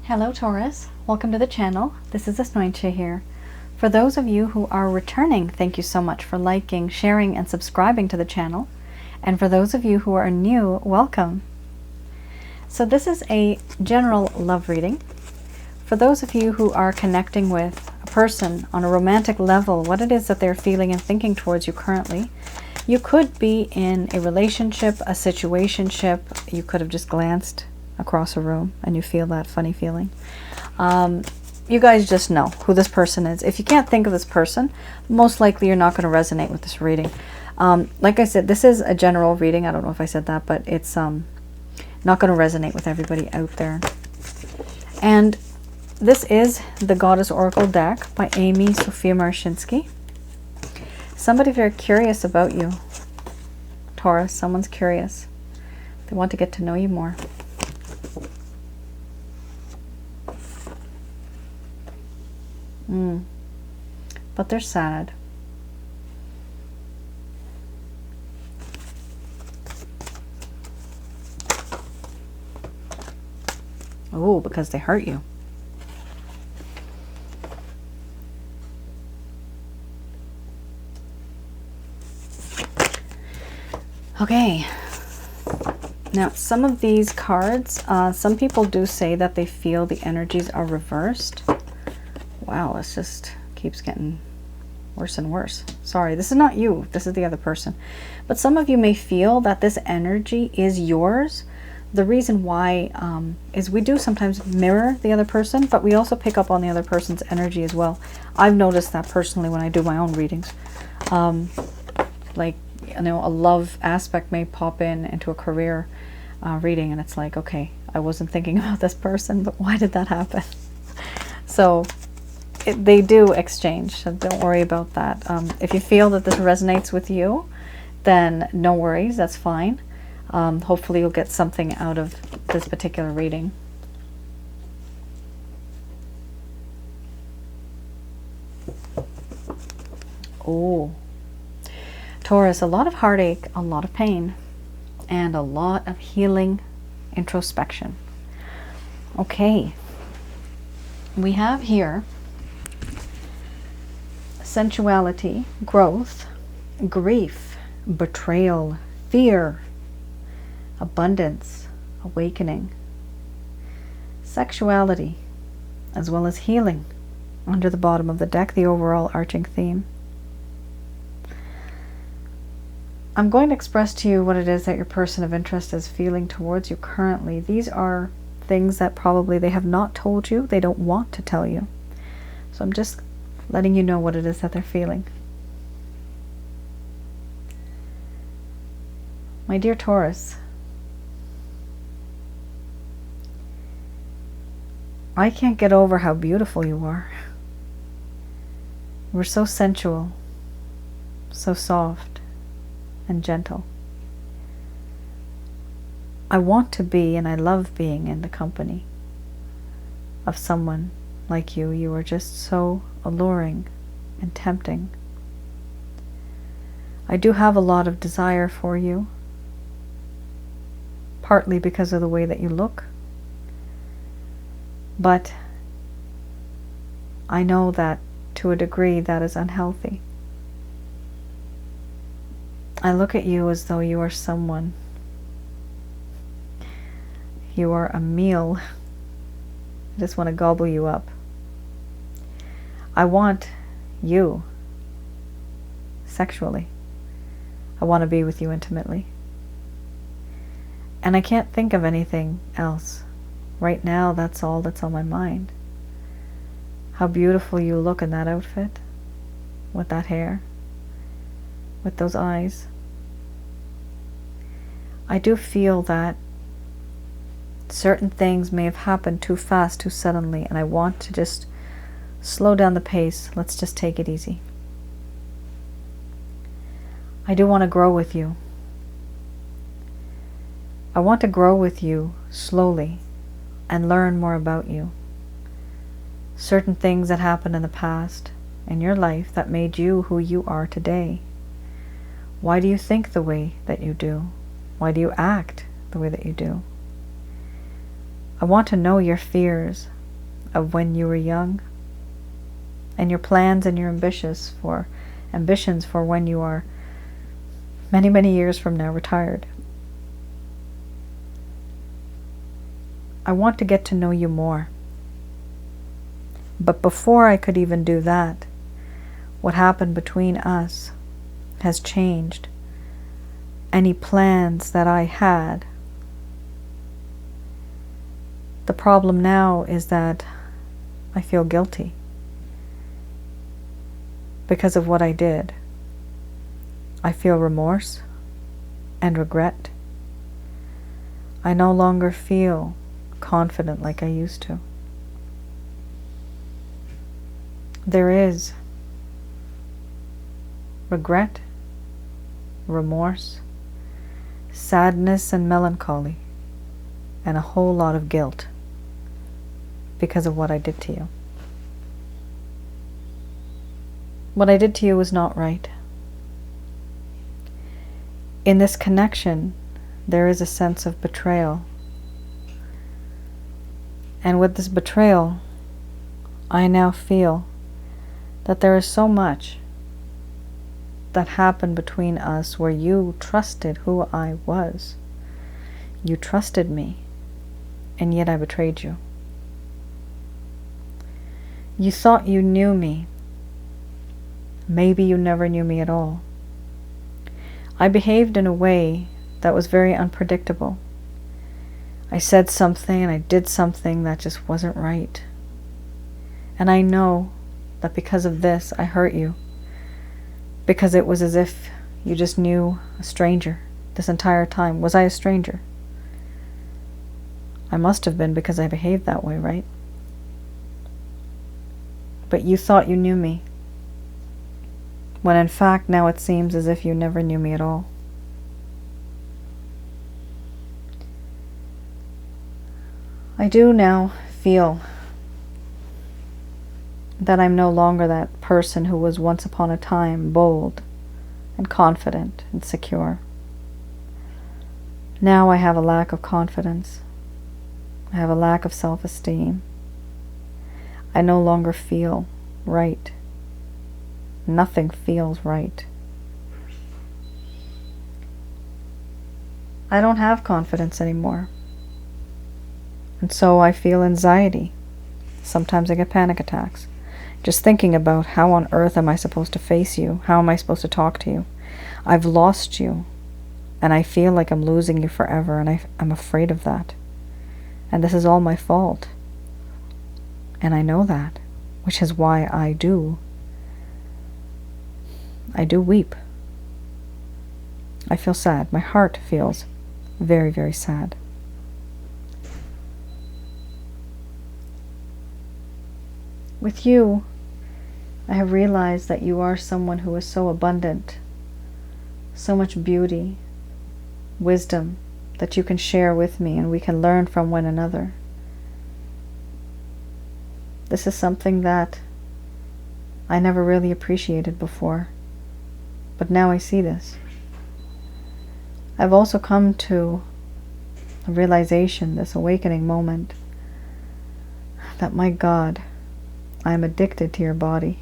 Hello Taurus, welcome to the channel. This is Asnointia here. For those of you who are returning, thank you so much for liking, sharing, and subscribing to the channel. And for those of you who are new, welcome. So this is a general love reading. For those of you who are connecting with a person on a romantic level, what it is that they're feeling and thinking towards you currently. You could be in a relationship, a situationship. You could have just glanced across a room and you feel that funny feeling. You guys just know who this person is. If you can't think of this person, most likely you're not going to resonate with this reading. Like I said, this is a general reading. I don't know if I said that, but it's not going to resonate with everybody out there. And this is the Goddess Oracle deck by Amy Sophia Marashinsky. Somebody very curious about you, Taurus. Someone's curious. They want to get to know you more. But they're sad. Oh, because they hurt you. Okay. Now, some of these cards, some people do say that they feel the energies are reversed. Wow, this just keeps getting worse and worse. Sorry, this is not you. This is the other person. But some of you may feel that this energy is yours. The reason why is we do sometimes mirror the other person, but we also pick up on the other person's energy as well. I've noticed that personally when I do my own readings. Like, you know, a love aspect may pop into a career reading, and it's like, okay, I wasn't thinking about this person, but why did that happen? So they do exchange, so don't worry about that. If you feel that this resonates with you, then no worries, that's fine. Hopefully you'll get something out of this particular reading. Oh, Taurus, a lot of heartache, a lot of pain, and a lot of healing introspection. Okay, we have here sensuality, growth, grief, betrayal, fear, abundance, awakening, sexuality, as well as healing under the bottom of the deck, the overall arching theme. I'm going to express to you what it is that your person of interest is feeling towards you currently. These are things that probably they have not told you, they don't want to tell you. So I'm just letting you know what it is that they're feeling. My dear Taurus, I can't get over how beautiful you are. You're so sensual, so soft and gentle. I want to be, and I love being in the company of someone like you. You are just so alluring and tempting. I do have a lot of desire for you, partly because of the way that you look, but I know that to a degree that is unhealthy. I look at you as though you are someone. You are a meal. I just want to gobble you up. I want you sexually. I want to be with you intimately. And I can't think of anything else. Right now, that's all that's on my mind. How beautiful you look in that outfit, with that hair, with those eyes. I do feel that certain things may have happened too fast, too suddenly, and I want to just slow down the pace. Let's just take it easy. I do want to grow with you. I want to grow with you slowly and learn more about you. Certain things that happened in the past in your life that made you who you are today. Why do you think the way that you do? Why do you act the way that you do? I want to know your fears. of when you were young, and your plans and your ambitions for when you are many, many years from now retired. I want to get to know you more. But before I could even do that, what happened between us has changed. Any plans that I had. The problem now is that I feel guilty because of what I did. I feel remorse and regret. I no longer feel confident like I used to. There is regret, remorse, sadness and melancholy, and a whole lot of guilt because of what I did to you. What I did to you was not right. In this connection, there is a sense of betrayal. And with this betrayal, I now feel that there is so much that happened between us where you trusted who I was. You trusted me, and yet I betrayed you. You thought you knew me. Maybe you never knew me at all. I behaved in a way that was very unpredictable. I said something and I did something that just wasn't right. And I know that because of this, I hurt you. Because it was as if you just knew a stranger this entire time. Was I a stranger? I must have been, because I behaved that way, right? But you thought you knew me, when in fact now it seems as if you never knew me at all. I do now feel that I'm no longer that person who was once upon a time bold and confident and secure. Now I have a lack of confidence. I have a lack of self-esteem. I no longer feel right. Nothing feels right. I don't have confidence anymore. And so I feel anxiety. Sometimes I get panic attacks. Just thinking about how on earth am I supposed to face you? How am I supposed to talk to you? I've lost you. And I feel like I'm losing you forever, and I'm afraid of that. And this is all my fault. And I know that, which is why I do weep. I feel sad. My heart feels very, very sad. With you, I have realized that you are someone who is so abundant, so much beauty, wisdom that you can share with me, and we can learn from one another. This is something that I never really appreciated before, but now I see this. I've also come to a realization, this awakening moment, that my God, I am addicted to your body.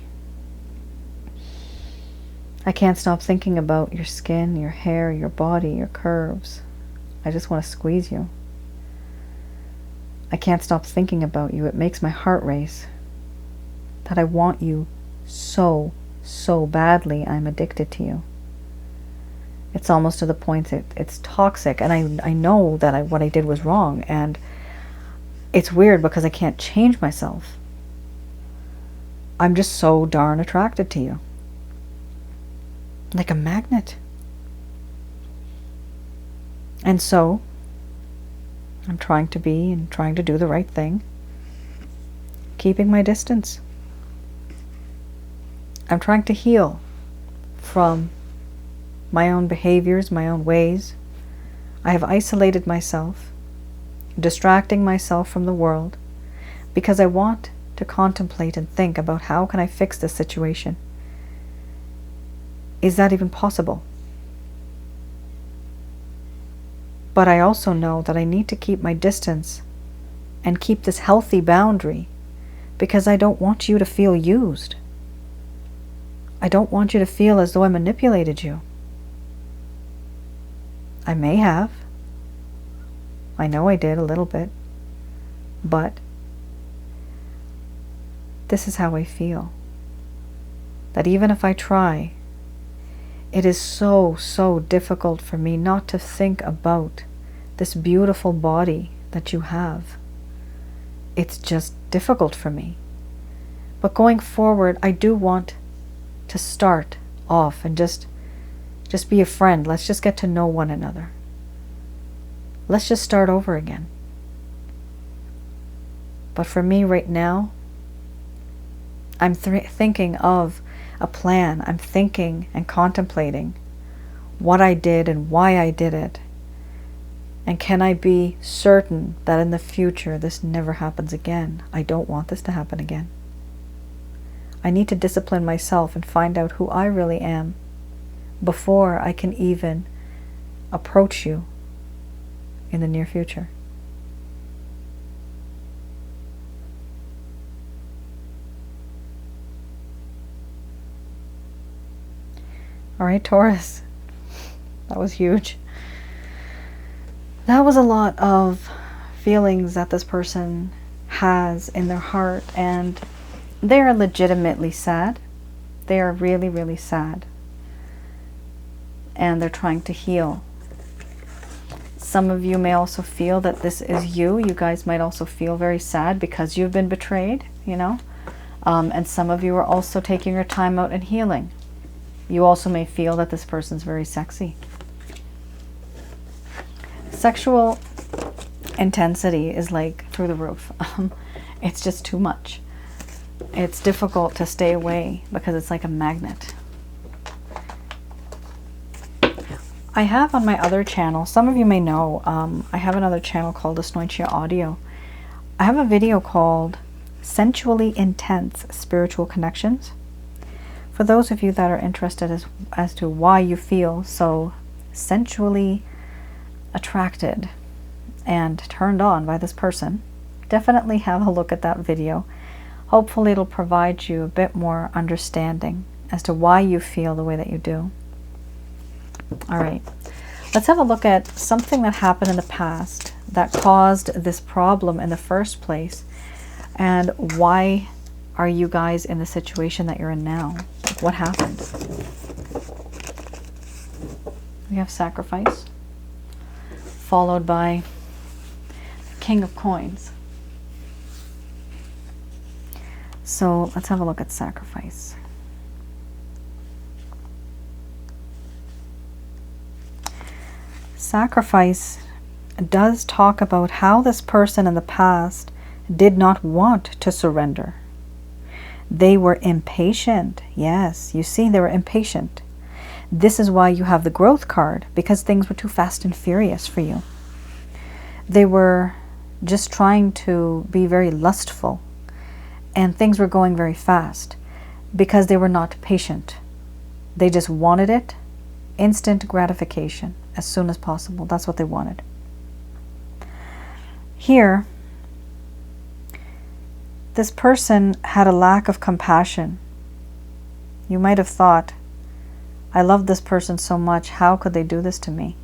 I can't stop thinking about your skin, your hair, your body, your curves. I just want to squeeze you. I can't stop thinking about you. It makes my heart race. That I want you so, so badly. I'm addicted to you. It's almost to the point that it's toxic. And I know that what I did was wrong. And it's weird because I can't change myself. I'm just so darn attracted to you. Like a magnet. And so, I'm trying to be and trying to do the right thing. Keeping my distance. I'm trying to heal from my own behaviors, my own ways. I have isolated myself, distracting myself from the world, because I want to contemplate and think about how can I fix this situation. Is that even possible? But I also know that I need to keep my distance and keep this healthy boundary because I don't want you to feel used. I don't want you to feel as though I manipulated you. I may have. I know I did a little bit. But this is how I feel. That even if I try, it is so, so difficult for me not to think about this beautiful body that you have. It's just difficult for me. But going forward, I do want to start off and just be a friend. Let's just get to know one another. Let's just start over again. But for me right now, I'm thinking of a plan. I'm thinking and contemplating what I did and why I did it. And can I be certain that in the future this never happens again? I don't want this to happen again. I need to discipline myself and find out who I really am before I can even approach you in the near future. All right, Taurus, that was huge. That was a lot of feelings that this person has in their heart, and they are legitimately sad. They are really, really sad. And they're trying to heal. Some of you may also feel that this is you. You guys might also feel very sad because you've been betrayed, you know. And some of you are also taking your time out and healing. You also may feel that this person's very sexy. Sexual intensity is like through the roof. It's just too much. It's difficult to stay away because it's like a magnet. I have on my other channel, some of you may know, I have another channel called Asnointia Audio. I have a video called Sensually Intense Spiritual Connections. For those of you that are interested as to why you feel so sensually attracted and turned on by this person, definitely have a look at that video. Hopefully it'll provide you a bit more understanding as to why you feel the way that you do. All right, let's have a look at something that happened in the past that caused this problem in the first place, and why are you guys in the situation that you're in now? Like, what happened? We have sacrifice, followed by King of Coins. So let's have a look at sacrifice. Sacrifice does talk about how this person in the past did not want to surrender. They were impatient. Yes, you see, they were impatient. This is why you have the growth card, because things were too fast and furious for you. They were just trying to be very lustful, and things were going very fast because they were not patient. They just wanted it, instant gratification, as soon as possible. That's what they wanted. Here, this person had a lack of compassion. You might have thought, I love this person so much, how could they do this to me?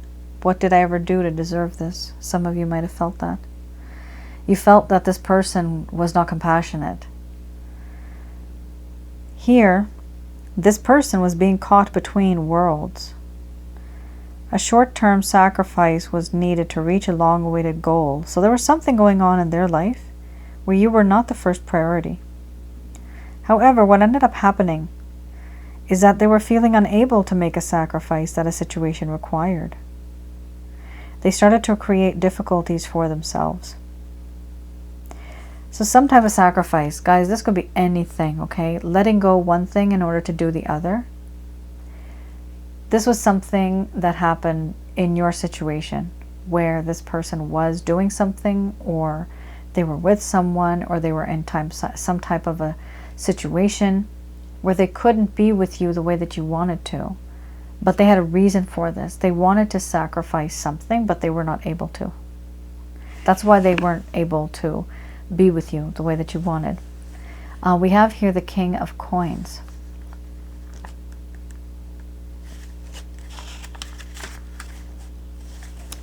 What did I ever do to deserve this? Some of you might have felt that. You felt that this person was not compassionate. Here, this person was being caught between worlds. A short-term sacrifice was needed to reach a long-awaited goal. So there was something going on in their life where you were not the first priority. However, what ended up happening is that they were feeling unable to make a sacrifice that a situation required. They started to create difficulties for themselves. So some type of sacrifice, guys, this could be anything, okay? Letting go one thing in order to do the other. This was something that happened in your situation where this person was doing something, or they were with someone, or they were in some type of a situation where they couldn't be with you the way that you wanted to. But they had a reason for this. They wanted to sacrifice something, but they were not able to. That's why they weren't able to be with you the way that you wanted. We have here the King of Coins.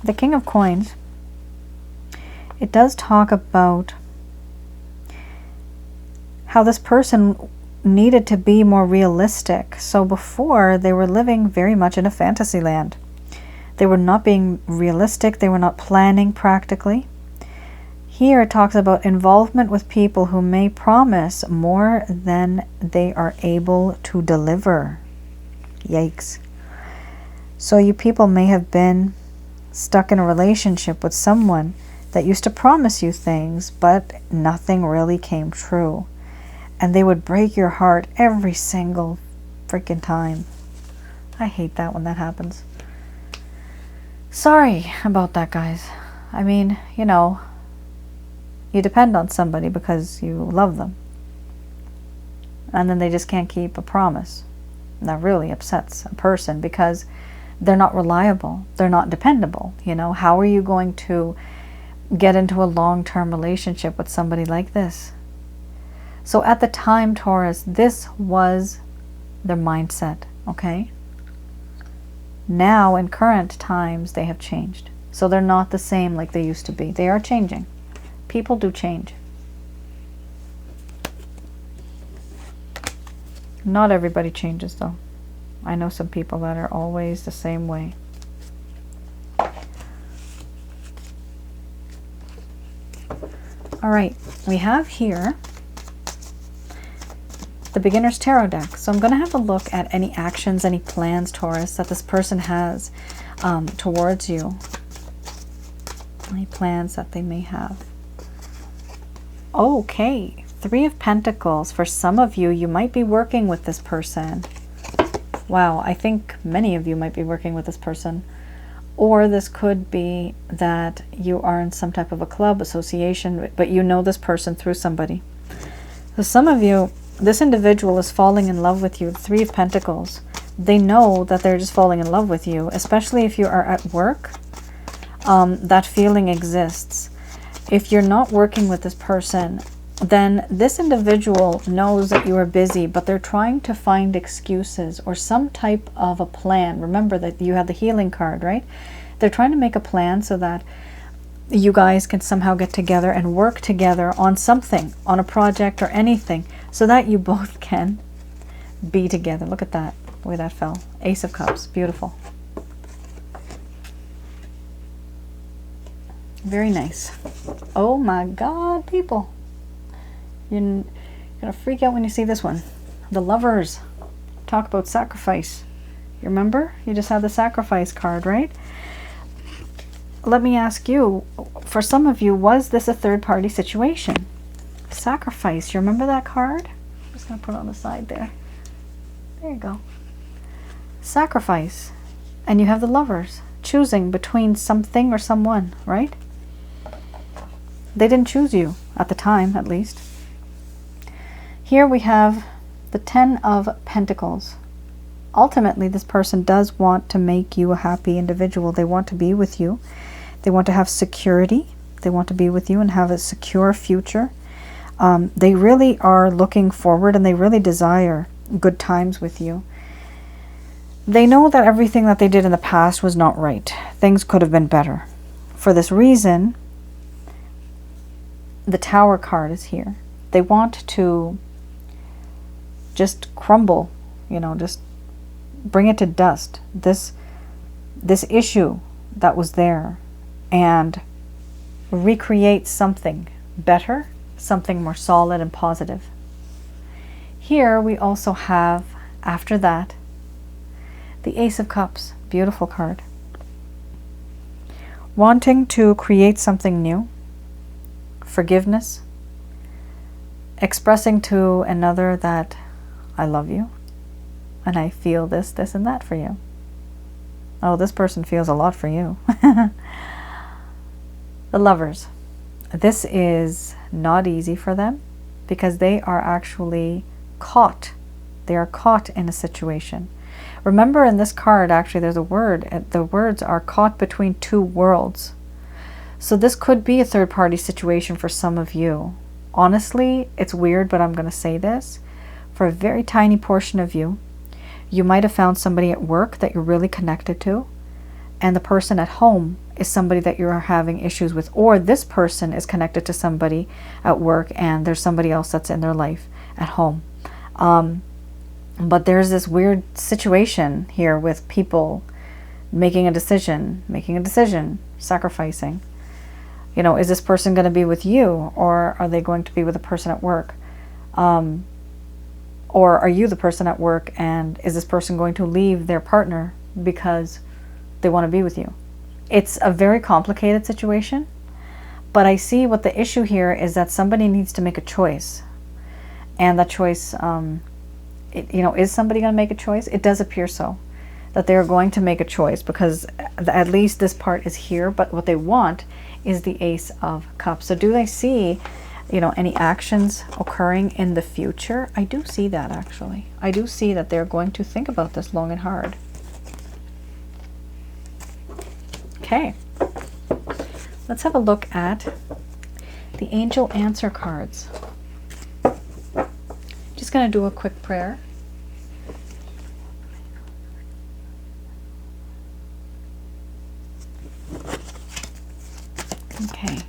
The King of Coins, it does talk about how this person needed to be more realistic. So before, they were living very much in a fantasy land. They were not being realistic. They were not planning practically. Here it talks about involvement with people who may promise more than they are able to deliver. Yikes. So you people may have been stuck in a relationship with someone that used to promise you things, but nothing really came true. And they would break your heart every single freaking time. I hate that when that happens. Sorry about that, guys. I mean, you know, you depend on somebody because you love them. And then they just can't keep a promise. And that really upsets a person because they're not reliable. They're not dependable. You know, how are you going to get into a long-term relationship with somebody like this? So at the time, Taurus, this was their mindset, okay? Now, in current times, they have changed. So they're not the same like they used to be. They are changing. People do change. Not everybody changes, though. I know some people that are always the same way. All right, we have here the Beginner's Tarot deck. So I'm going to have a look at any actions, any plans, Taurus, that this person has towards you. Any plans that they may have. Okay, Three of Pentacles. For some of you, you might be working with this person. Wow, I think many of you might be working with this person. Or this could be that you are in some type of a club, association, but you know this person through somebody. So some of you, this individual is falling in love with you. Three of Pentacles. They know that they're just falling in love with you, especially if you are at work. That feeling exists. If you're not working with this person, then this individual knows that you are busy, but they're trying to find excuses or some type of a plan. Remember that you have the healing card, right? They're trying to make a plan so that you guys can somehow get together and work together on something, on a project or anything, so that you both can be together. Look at that, the way that fell. Ace of Cups, beautiful. Very nice. Oh my God, people. You're gonna freak out when you see this one. The Lovers. Talk about sacrifice. You remember? You just had the Sacrifice card, right? Let me ask you, for some of you, was this a third-party situation? Sacrifice. You remember that card? I'm just gonna put it on the side there. There you go. Sacrifice. And you have the Lovers. Choosing between something or someone, right? They didn't choose you, at the time, at least. Here we have the Ten of Pentacles. Ultimately, this person does want to make you a happy individual. They want to be with you. They want to have security. They want to be with you and have a secure future. They really are looking forward and they really desire good times with you. They know that everything that they did in the past was not right. Things could have been better. For this reason, the Tower card is here. They want to just crumble, you know, just bring it to dust, this issue that was there, and recreate something better, something more solid and positive. Here we also have, after that, the Ace of Cups. Beautiful card. Wanting to create something new, forgiveness, expressing to another that I love you and I feel this, this, and that for you. Oh, this person feels a lot for you. The Lovers. This is not easy for them because they are actually caught. They are caught in a situation. Remember, in this card, actually, there's a word. The words are caught between two worlds. So this could be a third-party situation for some of you. honestly, it's weird, but I'm going to say this. For a very tiny portion of you, you might have found somebody at work that you're really connected to, and the person at home is somebody that you're having issues with, or this person is connected to somebody at work and there's somebody else that's in their life at home. But there's this weird situation here with people making a decision, sacrificing. You know, is this person going to be with you, or are they going to be with a person at work? Or are you the person at work, and is this person going to leave their partner because they want to be with you? It's a very complicated situation, but I see what the issue here is, that somebody needs to make a choice. And that choice, is somebody going to make a choice? It does appear so, that they're going to make a choice, because at least this part is here, but what they want is the Ace of Cups. So do they see, any actions occurring in the future? I do see that, actually. I do see that they're going to think about this long and hard. Okay, let's have a look at the angel answer cards. Just going to do a quick prayer. Okay.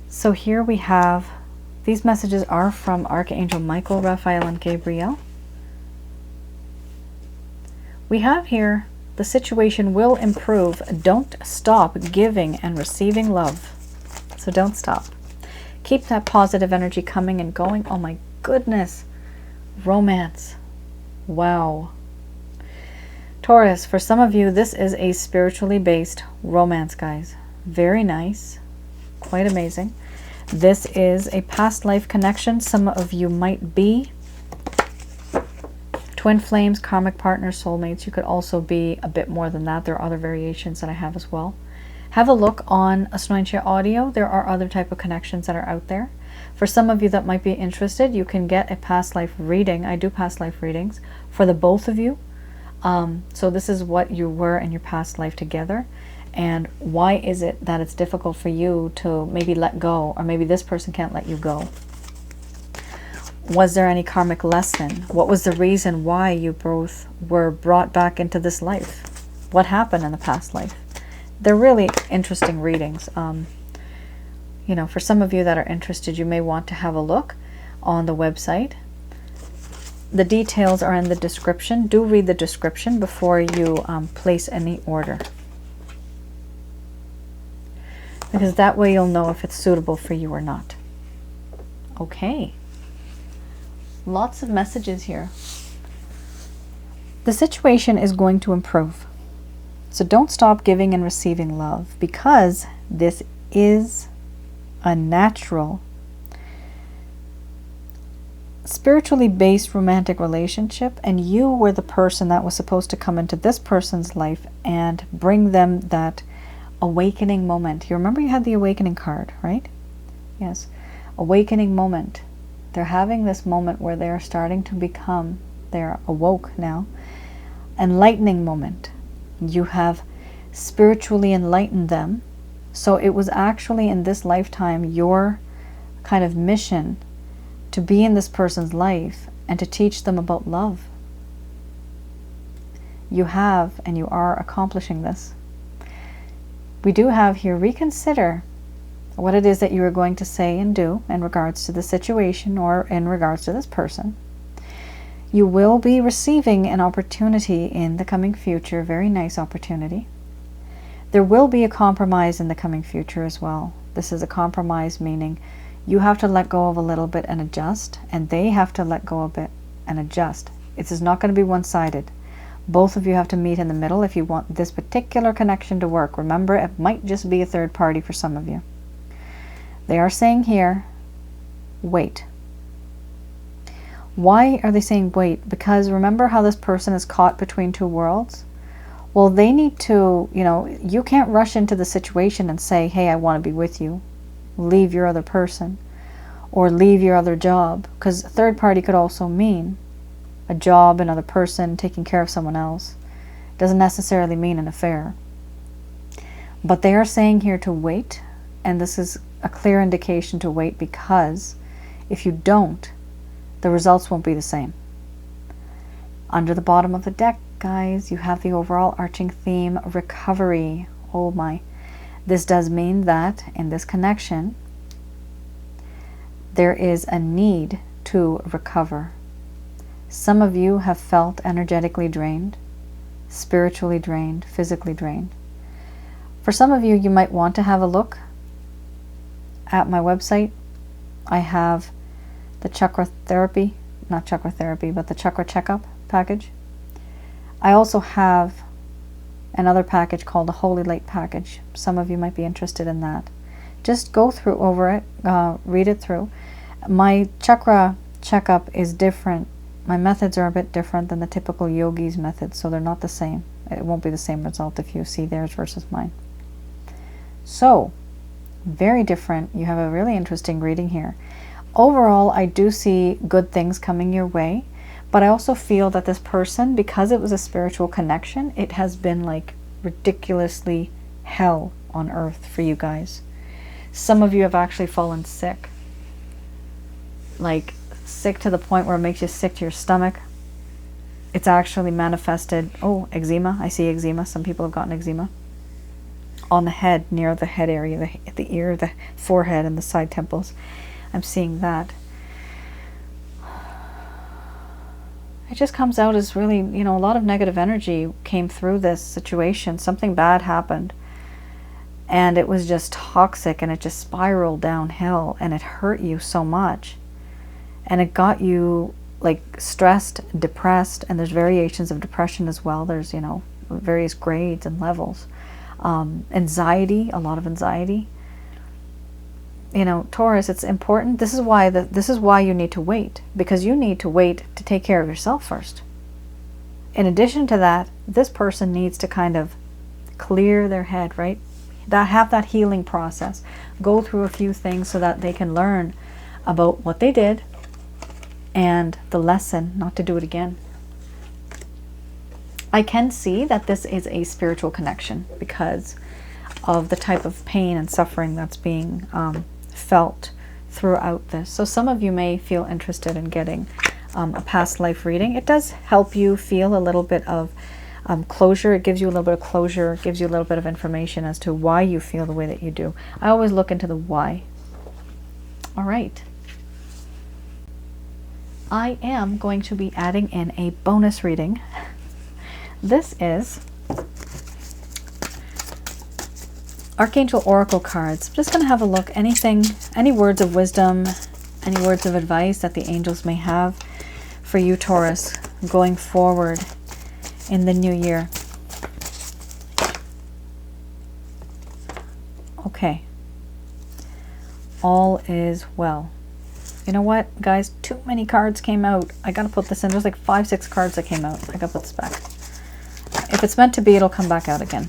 So here we have, these messages are from Archangel Michael, Raphael, and Gabriel. We have here, the situation will improve. Don't stop giving and receiving love. So don't stop. Keep that positive energy coming and going. Oh my goodness. Romance. Wow. Taurus, for some of you, this is a spiritually based romance, guys. Very nice. Quite amazing. This is a past life connection. Some of you might be twin flames, karmic partners, soulmates. You could also be a bit more than that. There are other variations that I have as well. Have a look on Asnointia Audio. There are other type of connections that are out there. For some of you that might be interested, you can get a past life reading. I do past life readings for the both of you. So this is what you were in your past life together. And why is it that it's difficult for you to maybe let go, or maybe this person can't let you go? Was there any karmic lesson? What was the reason why you both were brought back into this life? What happened in the past life? They're really interesting readings. For some of you that are interested, you may want to have a look on the website. The details are in the description. Do read the description before you place any order, because that way you'll know if it's suitable for you or not. Okay. Lots of messages here. The situation is going to improve. So don't stop giving and receiving love, because this is a natural, spiritually based romantic relationship, and you were the person that was supposed to come into this person's life and bring them that awakening moment. You remember you had the awakening card, right? Yes. Awakening moment. They're having this moment where they're starting to become, they're awoke now. Enlightening moment. You have spiritually enlightened them. So it was actually in this lifetime your kind of mission to be in this person's life and to teach them about love. You have, and you are accomplishing this. We do have here, reconsider what it is that you are going to say and do in regards to the situation or in regards to this person. You will be receiving an opportunity in the coming future, a very nice opportunity. There will be a compromise in the coming future as well. This is a compromise, meaning you have to let go of a little bit and adjust, and they have to let go a bit and adjust. It is not going to be one-sided. Both of you have to meet in the middle if you want this particular connection to work. Remember, it might just be a third party for some of you. They are saying here, wait. Why are they saying wait? Because remember how this person is caught between two worlds? Well, they need to, you can't rush into the situation and say, hey, I want to be with you. Leave your other person or leave your other job. Because third party could also mean a job, another person, taking care of someone else. Doesn't necessarily mean an affair. But they are saying here to wait, and this is a clear indication to wait, because if you don't, the results won't be the same. Under the bottom of the deck, guys, you have the overall arching theme, recovery. Oh my. This does mean that in this connection, there is a need to recover. Some of you have felt energetically drained, spiritually drained, physically drained. For some of you, you might want to have a look at my website. I have the chakra therapy, not chakra therapy, but the chakra checkup package. I also have another package called the Holy Light package. Some of you might be interested in that. Just go through over it, read it through. My chakra checkup is different. My methods are a bit different than the typical yogi's methods, so they're not the same. It won't be the same result if you see theirs versus mine. So, very different. You have a really interesting reading here. Overall, I do see good things coming your way, but I also feel that this person, because it was a spiritual connection, it has been like ridiculously hell on earth for you guys. Some of you have actually fallen sick. Like sick to the point where it makes you sick to your stomach. It's actually manifested, eczema. I see eczema. Some people have gotten eczema on the head, near the head area, the ear, the forehead, and the side temples. I'm seeing that. It just comes out as really, a lot of negative energy came through this situation. Something bad happened, and it was just toxic, and it just spiraled downhill, and it hurt you so much, and it got you like stressed, depressed, and there's variations of depression as well. There's, various grades and levels. Anxiety, a lot of anxiety. Taurus, it's important. This is why you need to wait, because you need to wait to take care of yourself first. In addition to that, this person needs to kind of clear their head, right? Have that healing process. Go through a few things so that they can learn about what they did and the lesson not to do it again. I can see that this is a spiritual connection because of the type of pain and suffering that's being felt throughout this. So some of you may feel interested in getting a past life reading. It does help you feel a little bit of closure. It gives you a little bit of closure. It gives you a little bit of information as to why you feel the way that you do. I always look into the why. All right. I am going to be adding in a bonus reading. This is Archangel Oracle cards. I'm just going to have a look. Any words of wisdom, any words of advice that the angels may have for you, Taurus, going forward in the new year. Okay. All is well. You know what, guys? Too many cards came out. I got to put this in. There's like 5, 6 cards that came out. I got to put this back. If it's meant to be, it'll come back out again.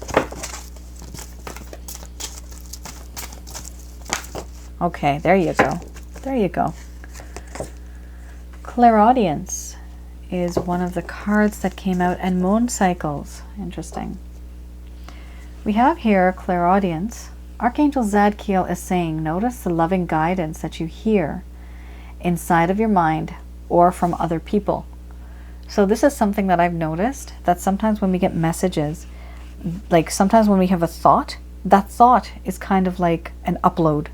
Okay, there you go. There you go. Clairaudience is one of the cards that came out, and moon cycles. Interesting. We have here clairaudience. Archangel Zadkiel is saying, notice the loving guidance that you hear inside of your mind or from other people. So this is something that I've noticed, that sometimes when we get messages, like sometimes when we have a thought, that thought is kind of like an upload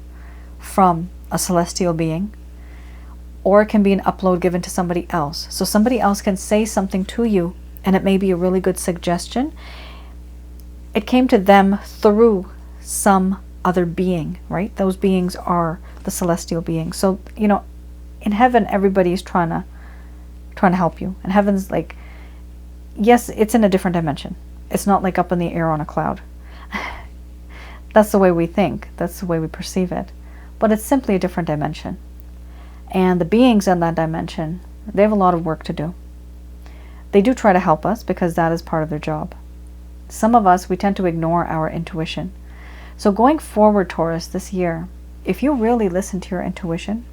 from a celestial being, or it can be an upload given to somebody else. So somebody else can say something to you, and it may be a really good suggestion. It came to them through some other being, right? Those beings are the celestial beings. So, in heaven, everybody's trying to help you. And heaven's like, yes, it's in a different dimension. It's not like up in the air on a cloud. That's the way we think. That's the way we perceive it. But it's simply a different dimension. And the beings in that dimension, they have a lot of work to do. They do try to help us because that is part of their job. Some of us, we tend to ignore our intuition. So going forward, Taurus, this year, if you really listen to your intuition,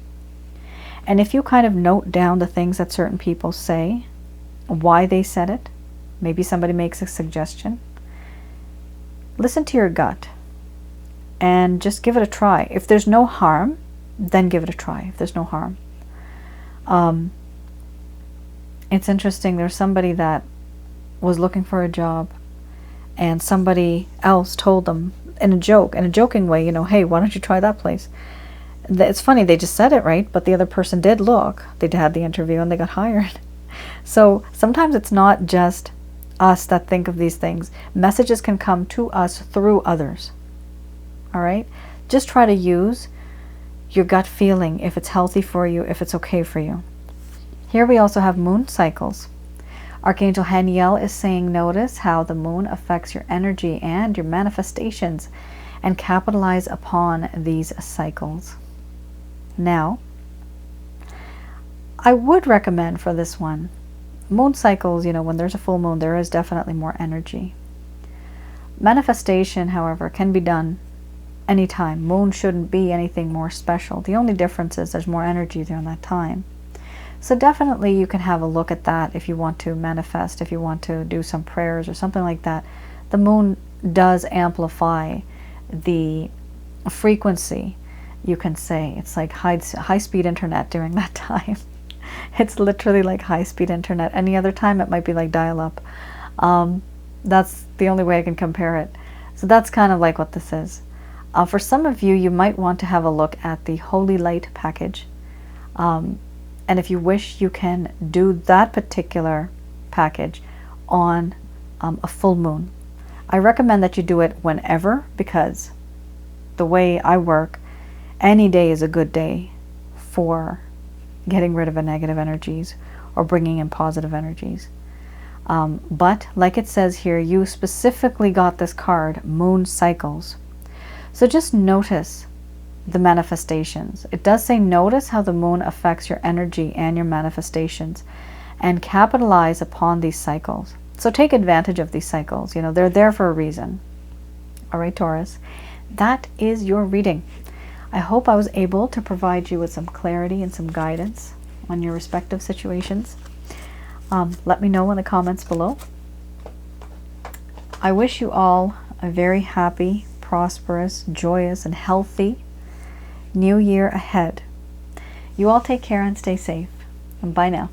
and if you kind of note down the things that certain people say, why they said it, maybe somebody makes a suggestion. Listen to your gut and just give it a try. If there's no harm, then give it a try. If there's no harm. It's interesting, there's somebody that was looking for a job, and somebody else told them in a joking way, hey, why don't you try that place? It's funny, they just said it, right? But the other person did look. They had the interview and they got hired. So sometimes it's not just us that think of these things. Messages can come to us through others. All right? Just try to use your gut feeling, if it's healthy for you, if it's okay for you. Here we also have moon cycles. Archangel Haniel is saying, notice how the moon affects your energy and your manifestations, and capitalize upon these cycles. Now, I would recommend for this one, moon cycles, when there's a full moon, there is definitely more energy. Manifestation, however, can be done anytime. Moon shouldn't be anything more special. The only difference is there's more energy during that time. So definitely you can have a look at that if you want to manifest, if you want to do some prayers or something like that. The moon does amplify the frequency, you can say. It's like high-speed internet during that time. It's literally like high-speed internet. Any other time it might be like dial-up. That's the only way I can compare it. So that's kind of like what this is. For some of you, you might want to have a look at the Holy Light package. And if you wish, you can do that particular package on a full moon. I recommend that you do it whenever, because the way I work, any day is a good day for getting rid of negative energies or bringing in positive energies. But like it says here, you specifically got this card, moon cycles. So just notice the manifestations. It does say, notice how the moon affects your energy and your manifestations, and capitalize upon these cycles. So take advantage of these cycles. They're there for a reason. All right, Taurus, that is your reading. I hope I was able to provide you with some clarity and some guidance on your respective situations. Let me know in the comments below. I wish you all a very happy, prosperous, joyous, and healthy New Year ahead. You all take care and stay safe. And bye now.